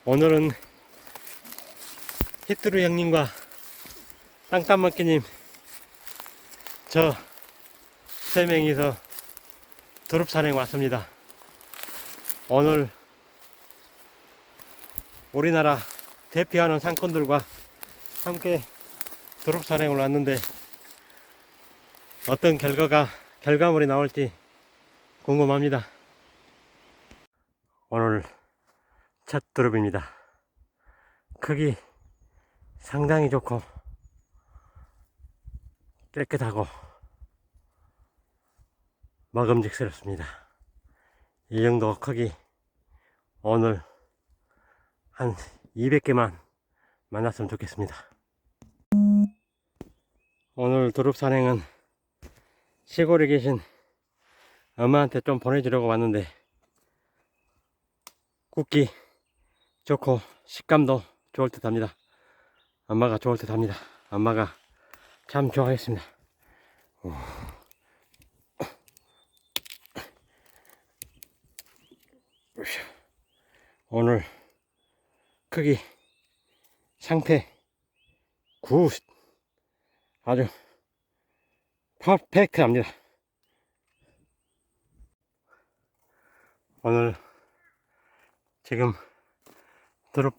오늘은 히트루 형님과 땅따먹기님 저 3명이서 두릅 산행 왔습니다. 오늘 우리나라 대표하는 상권들과 함께 두릅 산행을 왔는데 어떤 결과물이 나올지 궁금합니다. 오늘 첫 두릅입니다. 크기 상당히 좋고 깨끗하고 먹음직스럽습니다. 이 정도 크기 오늘 한 200개만 만났으면 좋겠습니다. 오늘 두릅 산행은 시골에 계신 엄마한테 좀 보내주려고 왔는데 굽기 좋고 식감도 좋을 듯 합니다. 엄마가 좋을 듯 합니다. 엄마가 참 좋아하겠습니다. 오늘 크기 상태 굿, 아주 퍼펙트합니다. 오늘 지금 두릅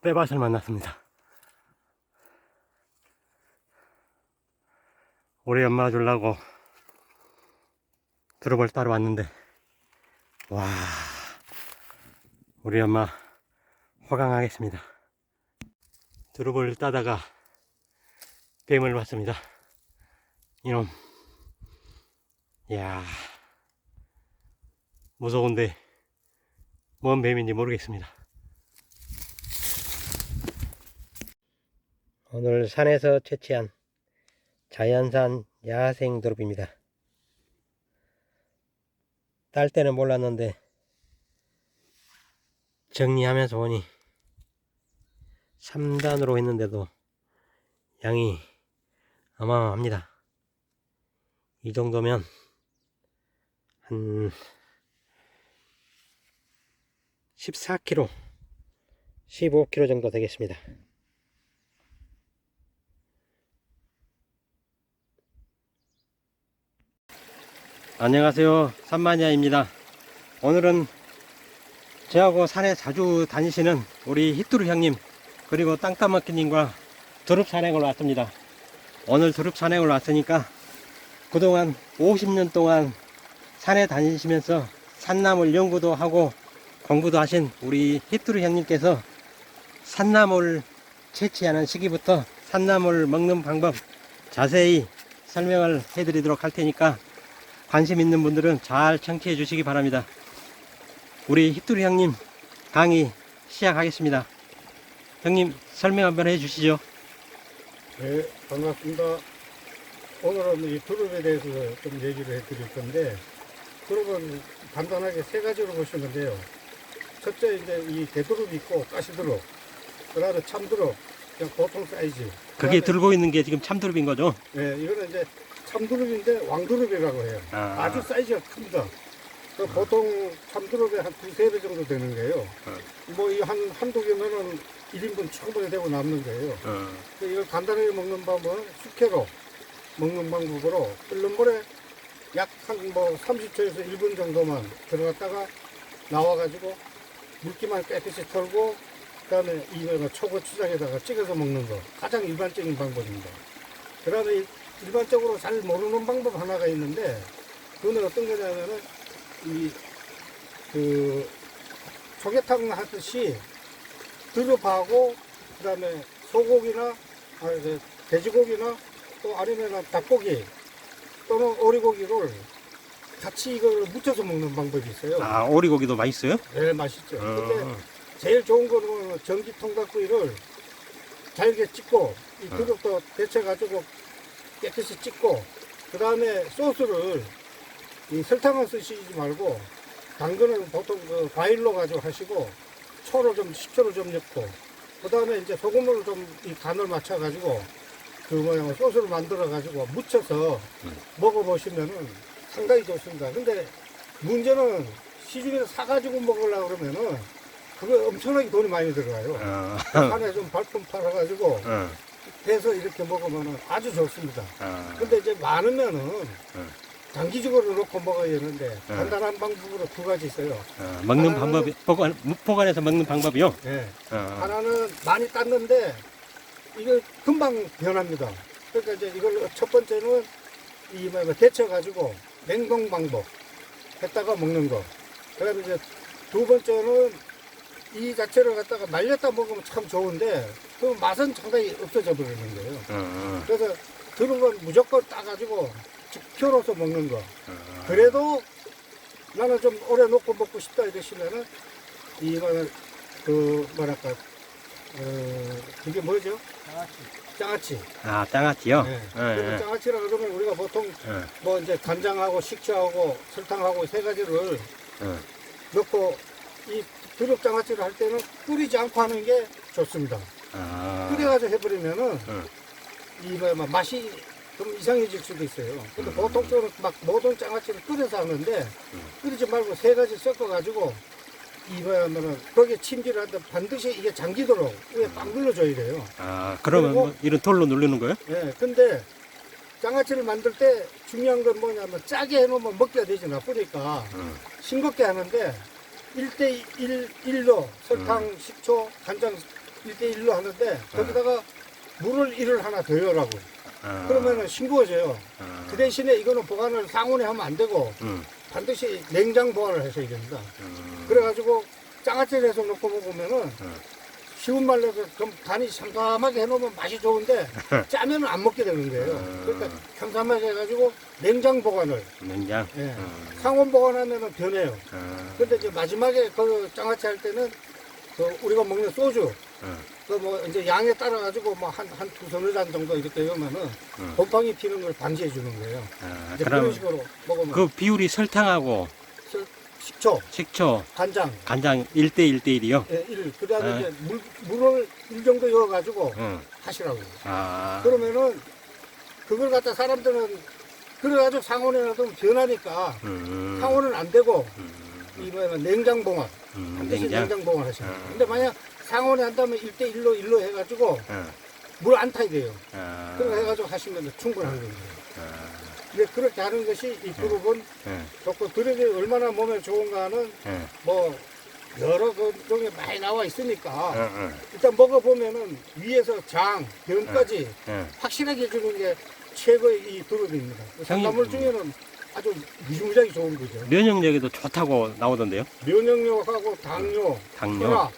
빼밭을 만났습니다. 우리 엄마 주려고 두릅을 따러 왔는데 와, 우리 엄마 호강하겠습니다. 두릅을 따다가 뱀을 봤습니다. 이놈, 이야, 무서운데 뭔 뱀인지 모르겠습니다. 오늘 산에서 채취한 자연산 야생 두릅입니다. 딸 때는 몰랐는데 정리하면서 보니 3단으로 했는데도 양이 어마어마합니다. 이 정도면 한 14kg, 15kg 정도 되겠습니다. 안녕하세요, 산마니아입니다. 오늘은 저하고 산에 자주 다니시는 우리 히트루 형님 그리고 땅따먹기님과 두릅 산행을 왔습니다. 오늘 두릅 산행을 왔으니까 그동안 50년 동안 산에 다니시면서 산나물 연구도 하고 공부도 하신 우리 히트루 형님께서 산나물 채취하는 시기부터 산나물 먹는 방법 자세히 설명을 해드리도록 할 테니까 관심 있는 분들은 잘 청취해 주시기 바랍니다. 우리 히트루 형님 강의 시작하겠습니다. 형님 설명 한번 해 주시죠. 네, 반갑습니다. 오늘은 이 두릅에 대해서 좀 얘기를 해드릴 건데, 두릅은 간단하게 3가지로 보시면 돼요. 첫째, 이제 이 대두릅이 있고 가시두릅, 그 다음에 참두릅, 그냥 보통 사이즈. 그게 들고 있는 게 지금 참두릅인 거죠? 네, 이거는 이제 참두릅인데 왕두릅이라고 해요. 아주 사이즈가 큽니다. 보통 참두릅에 한 2~3배 정도 되는 거예요. 뭐 이 한두 개면은 1인분 충분히 되고 남는 거예요. 이걸 간단하게 먹는 방법은 숙회로 먹는 방법으로 끓는 물에 약 한 뭐 30초에서 1분 정도만 들어갔다가 나와가지고 물기만 깨끗이 털고 그 다음에 이거 초고추장에다가 찍어서 먹는 거 가장 일반적인 방법입니다. 그 다음에 일반적으로 잘 모르는 방법 하나가 있는데 그거는 어떤 거냐면은 조개탕 하듯이 두릅하고 그 다음에 소고기나 돼지고기나 또 아니면 닭고기 또는 오리고기를 같이 이걸 묻혀서 먹는 방법이 있어요. 아, 오리고기도 맛있어요? 네, 맛있죠. 근데 제일 좋은 거는 전기 통닭구이를 잘게 찍고 이 두릅도 데쳐가지고 깨끗이 찍고 그 다음에 소스를 이 설탕을 쓰시지 말고 당근은 보통 그 과일로 가지고 하시고 식초를 좀 넣고 그 다음에 이제 소금을 좀 이 간을 맞춰 가지고 소스를 만들어 가지고 묻혀서 먹어보시면은 상당히 좋습니다. 근데 문제는 시중에서 사가지고 먹으려고 그러면은 그거 엄청나게 돈이 많이 들어가요. 산에 좀 발품 팔아가지고 해서 이렇게 먹으면 아주 좋습니다. 근데 이제 많으면은 장기적으로 놓고 먹어야 되는데 간단한 방법으로 두 가지 있어요. 먹는 하나는- 방법이 무포관에서 먹는 방법이요? 네. 어. 하나는 많이 땄는데 이거 금방 변합니다. 그러니까 이제 이걸 첫 번째는 이 데쳐가지고 냉동 방법 했다가 먹는 거. 그다음에 이제 두 번째는 이 자체를 갖다가 말렸다 먹으면 참 좋은데 그 맛은 상당히 없어져 버리는 거예요. 그래서 들은 무조건 따가지고 직혀로서 먹는 거. 그래도 나는 좀 오래 놓고 먹고 싶다 이러시면은 이거는 그 뭐랄까 그게 뭐죠? 장아찌. 아, 장아찌요? 네. 예, 그래서 예. 장아찌라 그러면 우리가 보통 예, 뭐 이제 간장하고 식초하고 설탕하고 세 가지를 예. 넣고 이 두릅 장아찌를 할 때는 끓이지 않고 하는 게 좋습니다. 아. 끓여가지고 해버리면은 예. 이 맛이 좀 이상해질 수도 있어요. 근데 보통적으로 막 모든 장아찌를 끓여서 하는데 끓이지 말고 세 가지 섞어가지고 이거야면은 거기에 침질하는데 반드시 이게 잠기도록 위에 꽉 눌러줘야 돼요. 아, 그러면 그리고- 뭐 이런 돌로 누르는 거예요? 예, 근데 장아찌를 만들 때 중요한 건 뭐냐면 짜게 해놓으면 먹기가 되지 나쁘니까 싱겁게 하는데 1대1로 설탕, 식초, 간장 1대1로 하는데 거기다가 물을 1을 하나 더하라고. 아. 그러면은 싱거워져요. 아. 그 대신에 이거는 보관을 상온에 하면 안 되고 반드시 냉장 보관을 하셔야 됩니다. 그래가지고 장아찌를 해서 넣고 먹으면은 쉬운 말로 해서 좀 간이 삼삼하게 해놓으면 맛이 좋은데 짜면은 안 먹게 되는 거예요. 그러니까 삼삼하게 해가지고 냉장 보관을 냉장? 예. 상온 보관하면은 변해요. 근데 이제 마지막에 그 장아찌 할 때는 그 우리가 먹는 소주 그 뭐 이제 양에 따라 가지고 뭐 한 두 서너 잔 정도 이렇게 넣으면은 곰팡이 피는 걸 방지해 주는 거예요. 아, 이제 그럼 그런 식으로 먹으면 그 비율이 설탕하고 식초, 식초, 간장, 간장 1대1대1이요? 예, 1. 그 다음에 아. 이제 물을 1 정도 넣어가지고 하시라고요. 아. 그러면은 그걸 갖다 사람들은 그래가지고 상온에 놔두면 변하니까 상온은 안 되고 이 뭐야 냉장 보관 반드시 냉장 보관 하시는 거예요. 근데 만약 상온에 한다면 1대1로 1로 해가지고 물 안 타야 돼요. 그렇게 해가지고 하시면 충분한 거예요. 근데 그렇게 하는 것이 이 두릅은 좋고 두릅이 얼마나 몸에 좋은가는 뭐 여러 그 종에 많이 나와 있으니까 일단 먹어보면은 위에서 장, 변까지 확실하게 해주는 게 최고의 이 두릅입니다. 산나물 중에는 아주 무지무지하게 좋은 거죠. 면역력에도 좋다고 나오던데요? 면역력하고 당뇨, 당뇨? 혈압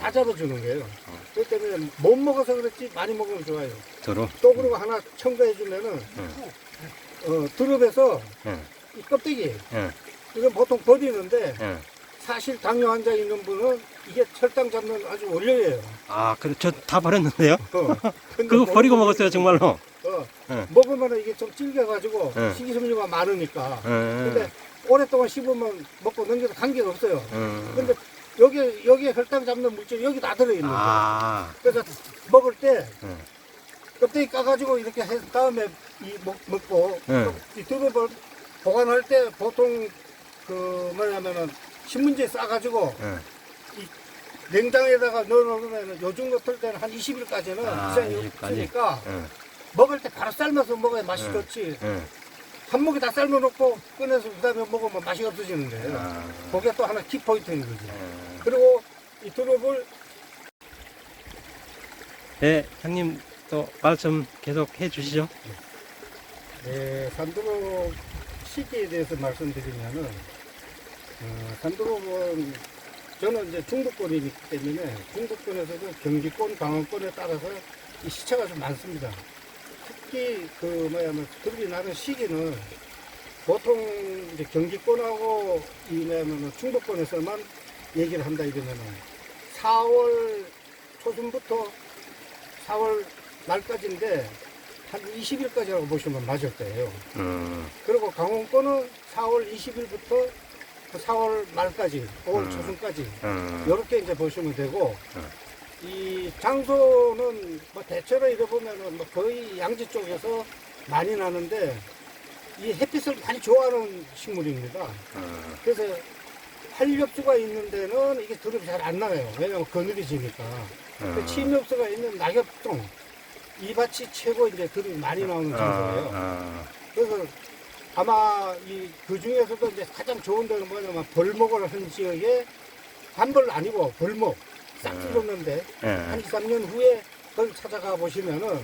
다 잡아주는 거예요. 그렇기 때문에 못 먹어서 그렇지 많이 먹으면 좋아요. 두릅? 또 그리고 하나 첨가해주면은 두릅에서 이 껍데기 이건 보통 버리는데 사실 당뇨 환자 있는 분은 이게 혈당 잡는 아주 원료예요. 아, 그래, 저 다 버렸는데요? 근데 그거 버리고 먹었어요, 정말로. 먹으면 이게 좀 질겨가지고 식이섬유가 많으니까. 근데 오랫동안 씹으면 먹고 넘겨도 관계가 없어요. 근데 여기에 혈당 잡는 물질이 여기 다 들어있는 거예요. 아. 그래서 먹을 때 껍데기 까가지고 이렇게 해 다음에 먹고 이 두릅을 보관할 때 보통 그 뭐냐면은 신문지에 싸가지고 이 냉장에다가 넣어놓으면 요즘 같을 때는 한 20일까지는 이상이 없으니까 먹을 때 바로 삶아서 먹어야 맛이 좋지. 한 목에 다 삶아놓고 꺼내서 그 다음에 먹으면 맛이 없어지는 거예요. 그게 또 하나 키포인트인 거죠. 그리고 이 두릅을 네, 형님 또 말씀 계속 해 주시죠. 산두릅 시기에 대해서 말씀드리면은 산두릅은 저는 이제 중부권이기 때문에 중부권에서도 경기권, 강원권에 따라서 이 시차가 좀 많습니다. 특히 그 뭐야면 두릅이 나는 시기는 보통 이제 경기권하고 이 뭐야면 중부권에서만 얘기를 한다 이러면은 4월 초순부터 4월 말까지인데 한 20일까지라고 보시면 맞을 거예요. 그리고 강원권은 4월 20일부터 4월 말까지, 5월 초순까지 이렇게 이제 보시면 되고 이 장소는 뭐 대체로 이래 보면은 뭐 거의 양지 쪽에서 많이 나는데 이 햇빛을 많이 좋아하는 식물입니다. 그래서 활엽수가 있는 데는 이게 드롭이 잘 안 나와요. 왜냐면 그늘이 지니까. 침엽수가 있는 낙엽동, 이 밭이 최고 이제 드롭이 많이 나오는 장소예요. 그래서 아마 그 중에서도 이제 가장 좋은 데는 뭐냐면 벌목을 한 지역에 단벌 아니고 벌목 싹 찔렀는데 한 2, 3년 후에 거기 찾아가 보시면은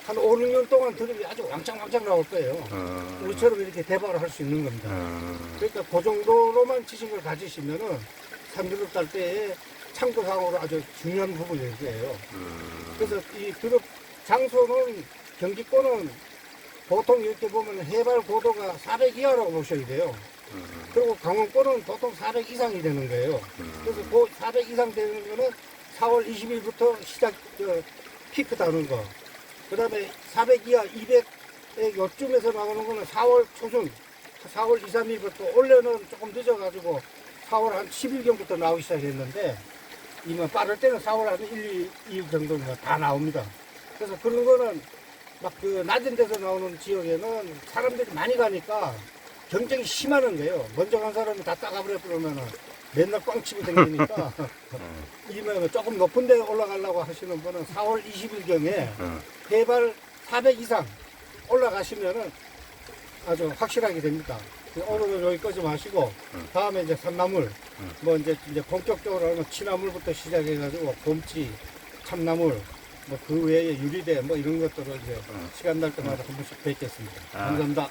한 5, 6년 동안 드립이 아주 왕창왕창 나올 거예요. 우리처럼 이렇게 대박을 할 수 있는 겁니다. 그러니까 그 정도로만 지식을 가지시면은 산드롭 딸 때에 참고상으로 아주 중요한 부분일 거예요. 그래서 이 드롭 장소는 경기권은 보통 이렇게 보면 해발 고도가 400 이하라고 보셔야 돼요. 그리고 강원권은 보통 400 이상이 되는 거예요. 그래서 그 400 이상 되는 거는 4월 20일부터 시작, 피크 다는 거. 그 다음에 400 이하, 200에 요쯤에서 나오는 거는 4월 초순, 4월 2, 3일부터, 원래는 조금 늦어가지고 4월 한 10일경부터 나오기 시작했는데, 이만 빠를 때는 4월 한 1, 2일 정도면 다 나옵니다. 그래서 그런 거는 막 그 낮은 데서 나오는 지역에는 사람들이 많이 가니까 경쟁이 심하는 거예요. 먼저 간 사람이 다 따가버려 그러면은 맨날 꽝 치고 다니니까 이면 조금 높은 데 올라가려고 하시는 분은 4월 20일경에 해발 400 이상 올라가시면은 아주 확실하게 됩니다. 오늘은 여기까지 마시고 다음에 이제 산나물 뭐 이제 본격적으로 하면 취나물부터 시작해가지고 봄치, 참나물 뭐 그 외에 유리대 뭐 이런 것들을 이제 시간 날 때마다 한 번씩 뵙겠습니다. 감사합니다.